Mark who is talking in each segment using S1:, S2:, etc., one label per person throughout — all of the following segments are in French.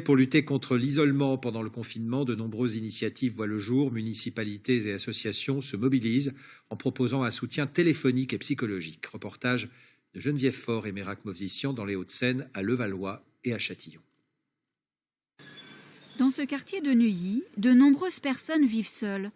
S1: Pour lutter contre l'isolement pendant le confinement, de nombreuses initiatives voient le jour. Municipalités et associations se mobilisent en proposant un soutien téléphonique et psychologique. Reportage de Geneviève Faure et Mérac Movsisyan dans les Hauts-de-Seine, à Levallois et à Châtillon.
S2: Dans ce quartier de Neuilly, de nombreuses personnes vivent seules.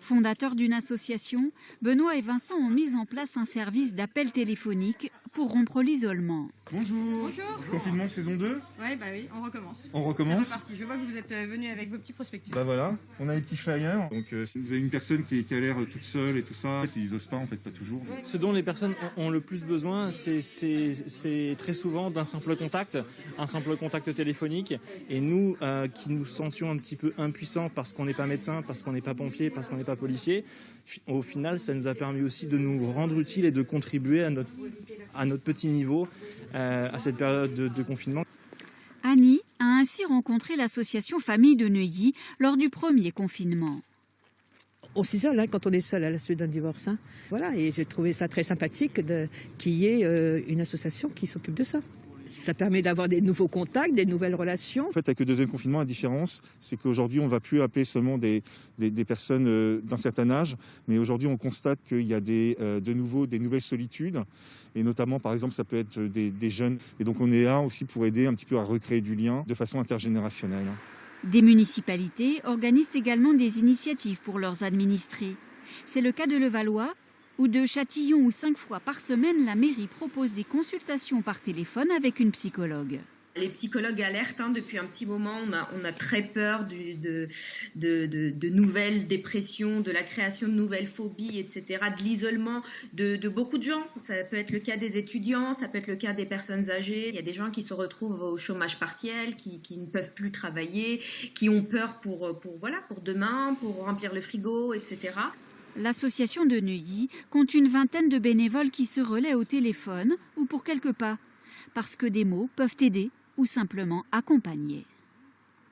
S2: Fondateurs d'une association, Benoît et Vincent ont mis en place un service d'appel téléphonique pour rompre l'isolement.
S3: Bonjour.
S4: Bonjour.
S3: Confinement saison 2.
S4: Ouais, bah oui, on recommence.
S3: On recommence.
S4: C'est reparti. Je vois que vous êtes venus avec vos petits prospectus.
S3: Bah voilà, on a les petits flyers. Donc si vous avez une personne qui a l'air toute seule et tout ça, ils n'osent pas en fait, pas toujours.
S4: Ouais.
S5: Ce dont les personnes ont le plus besoin, c'est très souvent d'un simple contact, un simple contact téléphonique. Et nous, qui nous sentions un petit peu impuissants parce qu'on n'est pas médecin, parce qu'on n'est pas pompier, parce qu'on n'est pas policier, au final, ça nous a permis aussi de nous rendre utiles et de contribuer à notre petit niveau à cette période de confinement.
S2: Annie a ainsi rencontré l'association Famille de Neuilly lors du premier confinement.
S6: On s'isole quand on est seul à la suite d'un divorce. Voilà, et j'ai trouvé ça très sympathique qu'il y ait une association qui s'occupe de ça. Ça permet d'avoir des nouveaux contacts, des nouvelles relations.
S3: En fait, avec le deuxième confinement, la différence, c'est qu'aujourd'hui, on ne va plus appeler seulement des personnes d'un certain âge, mais aujourd'hui, on constate qu'il y a de nouveau des nouvelles solitudes, et notamment, par exemple, ça peut être des jeunes. Et donc, on est là aussi pour aider un petit peu à recréer du lien de façon intergénérationnelle.
S2: Des municipalités organisent également des initiatives pour leurs administrés. C'est le cas de Levallois, ou de Châtillon, où 5 fois par semaine, la mairie propose des consultations par téléphone avec une psychologue.
S7: Les psychologues alertent depuis un petit moment. On a très peur de nouvelles dépressions, de la création de nouvelles phobies, etc., de l'isolement de beaucoup de gens. Ça peut être le cas des étudiants, ça peut être le cas des personnes âgées. Il y a des gens qui se retrouvent au chômage partiel, qui ne peuvent plus travailler, qui ont peur pour demain, pour remplir le frigo, etc.
S2: L'association de Neuilly compte une vingtaine de bénévoles qui se relaient au téléphone ou pour quelques pas, parce que des mots peuvent aider ou simplement accompagner.